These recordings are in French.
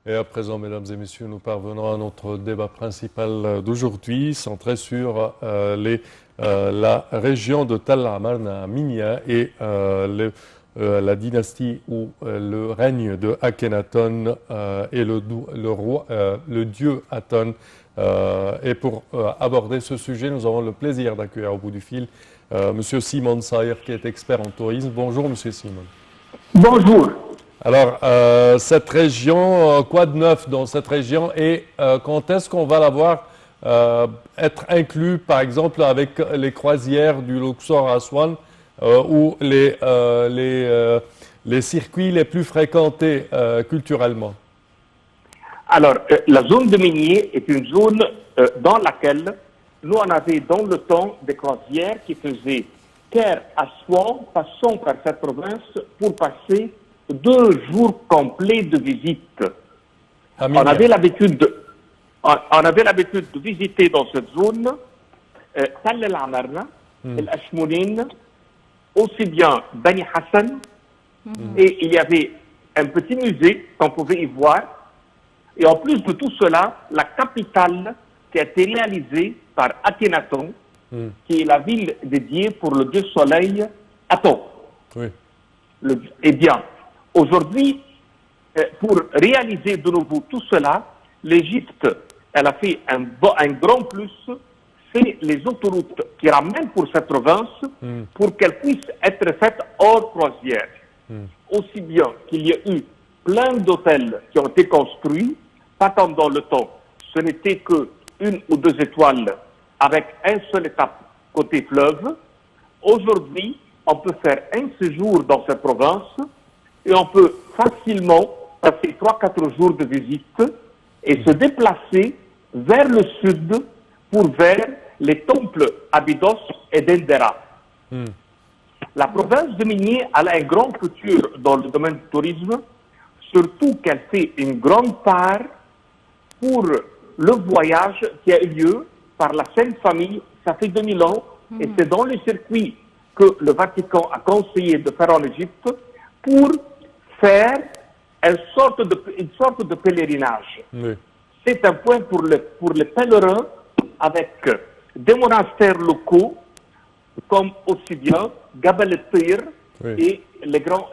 Et à présent, mesdames et messieurs, nous parvenons à notre débat principal d'aujourd'hui, centré sur la région de Tell Amarna, Minya, et la dynastie ou le règne de Akhenaton et le dieu Aton. Et pour aborder ce sujet, nous avons le plaisir d'accueillir au bout du fil Monsieur Simon Sayer, qui est expert en tourisme. Bonjour, Monsieur Simon. Bonjour. Alors, cette région, quoi de neuf dans cette région et quand est-ce qu'on va la voir être inclus, par exemple, avec les croisières du Luxor à Aswan ou les circuits les plus fréquentés culturellement? Alors, la zone de Minier est une zone dans laquelle nous on avait dans le temps des croisières qui faisaient Caire à Aswan, passant par cette province pour passer 2 jours complets de visite. On avait l'habitude de visiter dans cette zone Tell El Amarna, El Ashmounine, aussi bien Bani Hassan, et il y avait un petit musée qu'on pouvait y voir. Et en plus de tout cela, la capitale qui a été réalisée par Akhenaton, qui est la ville dédiée pour le dieu soleil Aton. Oui. Eh bien, aujourd'hui, pour réaliser de nouveau tout cela, l'Égypte, elle a fait un grand plus, c'est les autoroutes qui ramènent pour cette province pour qu'elles puissent être faites hors croisière. Aussi bien qu'il y a eu plein d'hôtels qui ont été construits, pas tant dans le temps, ce n'était que 1 ou 2 étoiles avec un seul étape côté fleuve. Aujourd'hui, on peut faire un séjour dans cette province et on peut facilement passer 3-4 jours de visite et se déplacer vers le sud pour vers les temples Abydos et d'Endera. La province de Minier a un grand futur dans le domaine du tourisme, surtout qu'elle fait une grande part pour le voyage qui a eu lieu par la Sainte Famille. Ça fait 2000 ans et c'est dans le circuit que le Vatican a conseillé de faire en Égypte pour faire une sorte de pèlerinage. Oui. C'est un point pour les pèlerins avec des monastères locaux comme aussi bien Gabel el-Tir et les grands,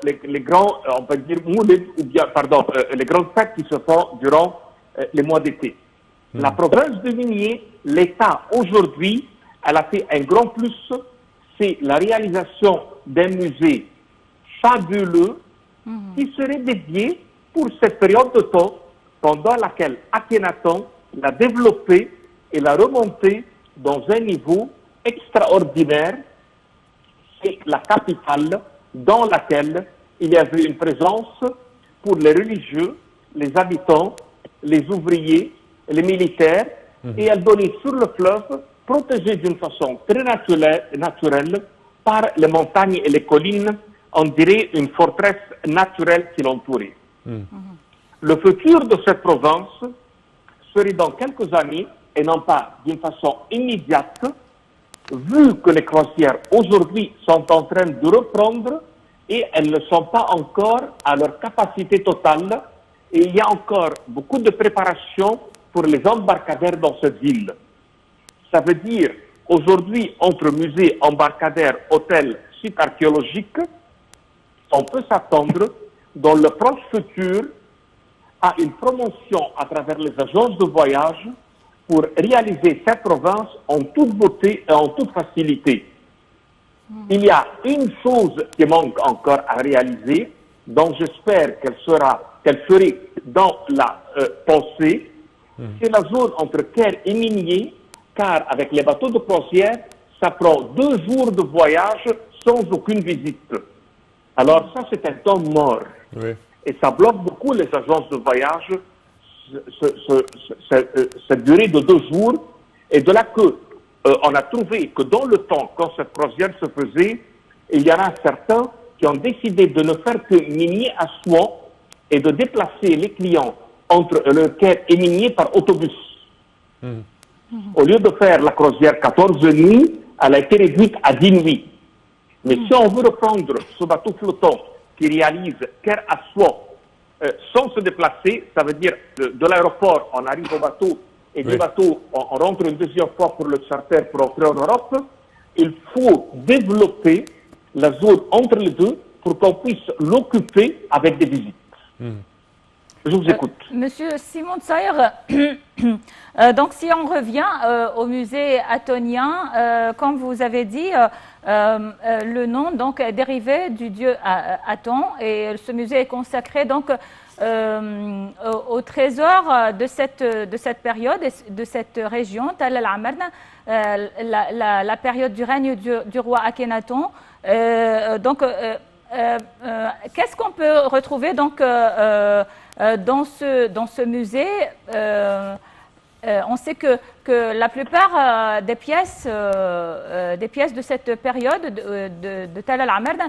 on peut dire moulid, ou bien, pardon, les grandes fêtes qui se font durant les mois d'été. La province de Minier, l'État aujourd'hui, elle a fait un grand plus, c'est la réalisation d'un musée fabuleux qui serait dédié pour cette période de temps pendant laquelle Akhenaton l'a développé et l'a remonté dans un niveau extraordinaire. C'est la capitale dans laquelle il y avait une présence pour les religieux, les habitants, les ouvriers, les militaires, et elle donnait sur le fleuve, protégée d'une façon très naturelle par les montagnes et les collines, on dirait une forteresse naturelle qui l'entourait. Le futur de cette province serait dans quelques années, et non pas d'une façon immédiate, vu que les croisières aujourd'hui sont en train de reprendre et elles ne sont pas encore à leur capacité totale, et il y a encore beaucoup de préparation pour les embarcadères dans cette ville. Ça veut dire, aujourd'hui, entre musées, embarcadères, hôtels, sites archéologiques, on peut s'attendre, dans le proche futur, à une promotion à travers les agences de voyage pour réaliser cette province en toute beauté et en toute facilité. Il y a une chose qui manque encore à réaliser, dont j'espère qu'elle serait dans la pensée, c'est la zone entre Caire et Minier, car avec les bateaux de croisière, ça prend 2 jours de voyage sans aucune visite. Alors ça, c'est un temps mort. Oui. Et ça bloque beaucoup les agences de voyage, cette durée de 2 jours. Et de là que on a trouvé que dans le temps, quand cette croisière se faisait, il y en a certains qui ont décidé de ne faire que Minier à Aswan et de déplacer les clients entre le Caire et Minier par autobus. Au lieu de faire la croisière 14 nuits, elle a été réduite à 10 nuits. Mais si on veut reprendre ce bateau flottant qui réalise Caire à Aswan sans se déplacer. Ça veut dire de l'aéroport, on arrive au bateau et du bateau, on rentre une deuxième fois pour le charter pour entrer en Europe. Il faut développer la zone entre les deux pour qu'on puisse l'occuper avec des visites. Je vous écoute. Monsieur Simon Tsaïr, donc si on revient au musée athénien, comme vous avez dit, le nom donc, est dérivé du dieu Aton et ce musée est consacré donc, au trésor de cette période, et de cette région, Tal al-Amarna, la période du règne du roi Akhenaton. Donc, qu'est-ce qu'on peut retrouver donc, dans ce musée? On sait que la plupart des pièces de cette période de Tal al-Amarna,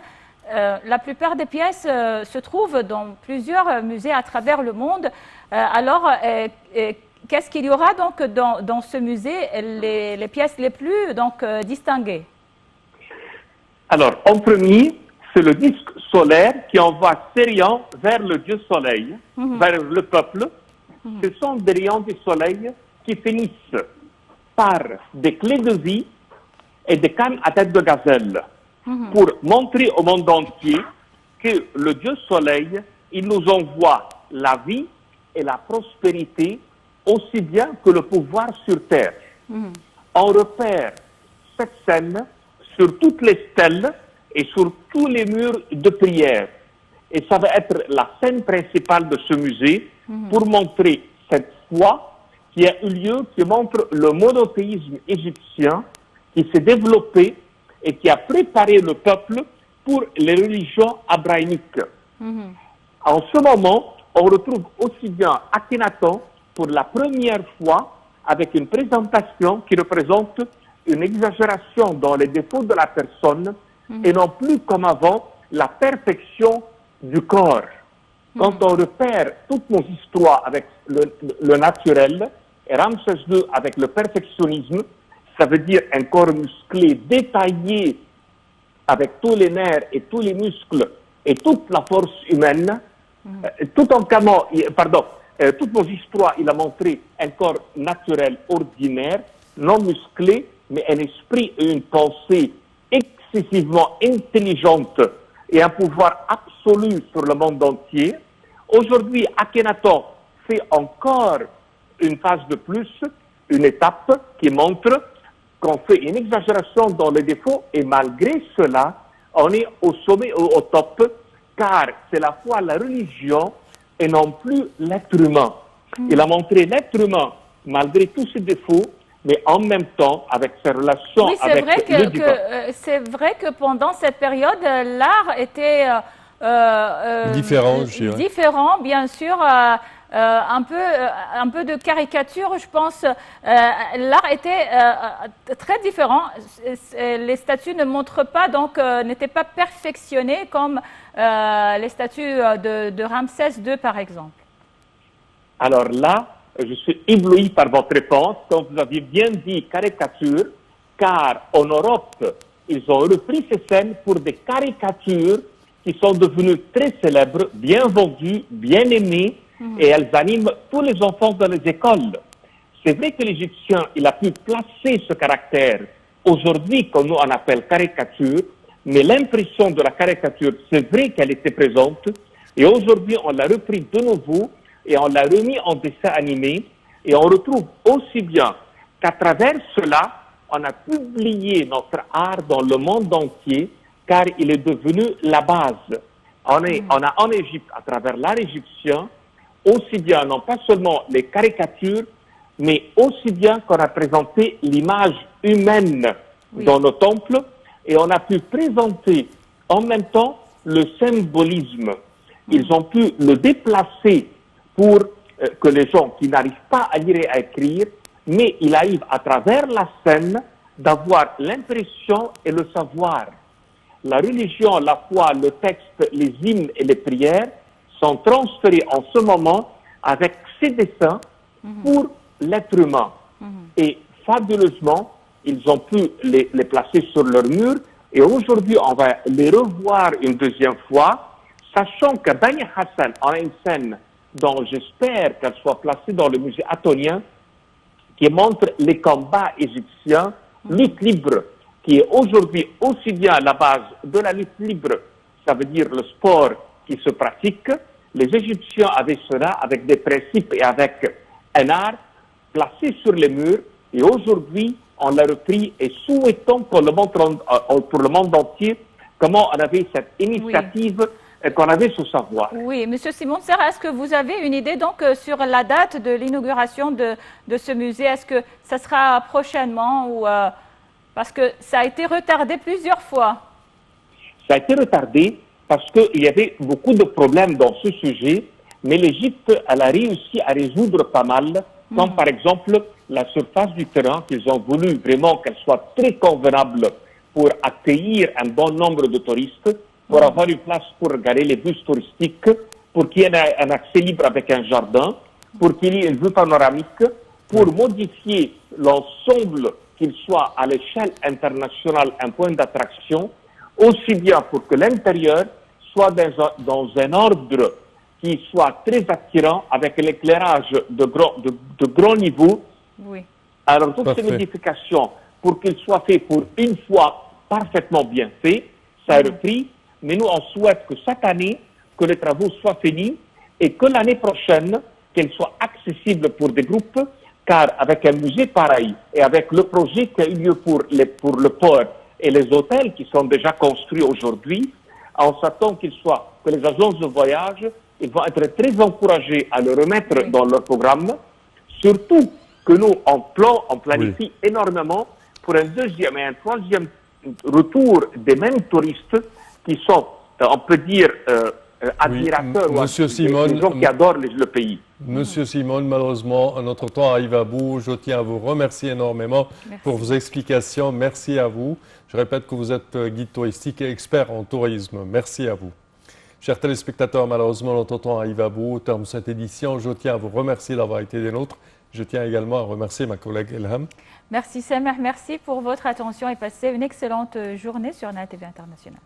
la plupart des pièces se trouvent dans plusieurs musées à travers le monde. Alors, qu'est-ce qu'il y aura donc dans ce musée, les pièces les plus donc, distinguées? Alors, en premier, c'est le disque solaire qui envoie ses rayons vers le dieu soleil, vers le peuple. Ce sont des rayons du soleil qui finissent par des clés de vie et des cannes à tête de gazelle pour montrer au monde entier que le dieu soleil, il nous envoie la vie et la prospérité aussi bien que le pouvoir sur terre. On repère cette scène sur toutes les stèles et sur tous les murs de prière. Et ça va être la scène principale de ce musée pour montrer cette foi qui a eu lieu, qui montre le monothéisme égyptien qui s'est développé et qui a préparé le peuple pour les religions abrahamiques. En ce moment, on retrouve aussi bien Akhenaton pour la première fois avec une présentation qui représente une exagération dans les défauts de la personne et non plus comme avant la perfection du corps. Quand on repère toutes nos histoires avec le naturel et Ramsès II avec le perfectionnisme, ça veut dire un corps musclé, détaillé, avec tous les nerfs et tous les muscles et toute la force humaine. Toute nos histoires, il a montré un corps naturel ordinaire, non musclé, mais un esprit et une pensée excessivement intelligente et un pouvoir absolu sur le monde entier. Aujourd'hui, Akhenaton fait encore une phase de plus, une étape qui montre qu'on fait une exagération dans les défauts et malgré cela, on est au sommet, au top, car c'est la foi, la religion et non plus l'être humain. Il a montré l'être humain malgré tous ses défauts, mais en même temps avec ses relations avec le divin. C'est vrai que pendant cette période, l'art était différent, bien sûr. Un peu de caricature, je pense. L'art était très différent. Les statues ne montrent pas, donc n'étaient pas perfectionnées comme les statues de Ramsès II, par exemple. Alors là, je suis ébloui par votre réponse. Quand vous aviez bien dit caricature, car en Europe, ils ont repris ces scènes pour des caricatures qui sont devenues très célèbres, bien vendues, bien aimées, et elles animent tous les enfants dans les écoles. C'est vrai que l'Égyptien, il a pu placer ce caractère aujourd'hui, comme nous on appelle caricature, mais l'impression de la caricature, c'est vrai qu'elle était présente, et aujourd'hui on l'a repris de nouveau, et on l'a remis en dessin animé, et on retrouve aussi bien qu'à travers cela, on a publié notre art dans le monde entier, car il est devenu la base. On a en Égypte, à travers l'art égyptien, aussi bien, non pas seulement les caricatures, mais aussi bien qu'on a présenté l'image humaine dans nos temples, et on a pu présenter en même temps le symbolisme. Ils ont pu le déplacer pour que les gens qui n'arrivent pas à lire et à écrire, mais il arrive à travers la scène d'avoir l'impression et le savoir. La religion, la foi, le texte, les hymnes et les prières sont transférés en ce moment avec ces dessins pour l'être humain. Et fabuleusement, ils ont pu les placer sur leur mur. Et aujourd'hui, on va les revoir une deuxième fois. sachant que Bani Hassan a une scène dont j'espère qu'elle soit placée dans le musée attonien, qui montre les combats égyptiens, lutte libre, qui est aujourd'hui aussi bien la base de la lutte libre, ça veut dire le sport qui se pratique. Les Égyptiens avaient cela avec des principes et avec un art placé sur les murs, et aujourd'hui, on l'a repris et souhaitons qu'on le montre pour le monde entier comment on avait cette initiative et qu'on avait ce savoir. Oui, Monsieur Simon Serra, est-ce que vous avez une idée donc sur la date de l'inauguration de ce musée? Est-ce que ça sera prochainement ou parce que ça a été retardé plusieurs fois? Ça a été retardé parce qu'il y avait beaucoup de problèmes dans ce sujet, mais l'Égypte, elle a réussi à résoudre pas mal, comme par exemple la surface du terrain, qu'ils ont voulu vraiment qu'elle soit très convenable pour accueillir un bon nombre de touristes, pour avoir une place pour regarder les bus touristiques, pour qu'il y ait un accès libre avec un jardin, pour qu'il y ait une vue panoramique, pour modifier l'ensemble, qu'il soit à l'échelle internationale un point d'attraction, aussi bien pour que l'intérieur soit dans un ordre qui soit très attirant avec l'éclairage de grand niveau. Oui. Alors toutes ces modifications, pour qu'ils soient faits pour une fois parfaitement bien faits, ça a repris, mais nous on souhaite que cette année, que les travaux soient finis et que l'année prochaine, qu'elle soit accessible pour des groupes, car avec un musée pareil et avec le projet qui a eu lieu pour le port et les hôtels qui sont déjà construits aujourd'hui, on s'attend que les agences de voyage ils vont être très encouragés à le remettre dans leur programme, surtout que nous, on planifie énormément pour un deuxième et un troisième retour des mêmes touristes qui sont, on peut dire, admirateurs ou des gens qui adorent le pays. Monsieur Simon, malheureusement, notre temps arrive à bout. Je tiens à vous remercier énormément pour vos explications. Merci à vous. Je répète que vous êtes guide touristique et expert en tourisme. Merci à vous. Chers téléspectateurs, malheureusement, notre temps arrive à bout au terme de cette édition. Je tiens à vous remercier d'avoir été des nôtres. Je tiens également à remercier ma collègue Elham. Merci Samir, merci pour votre attention et passez une excellente journée sur NATV International.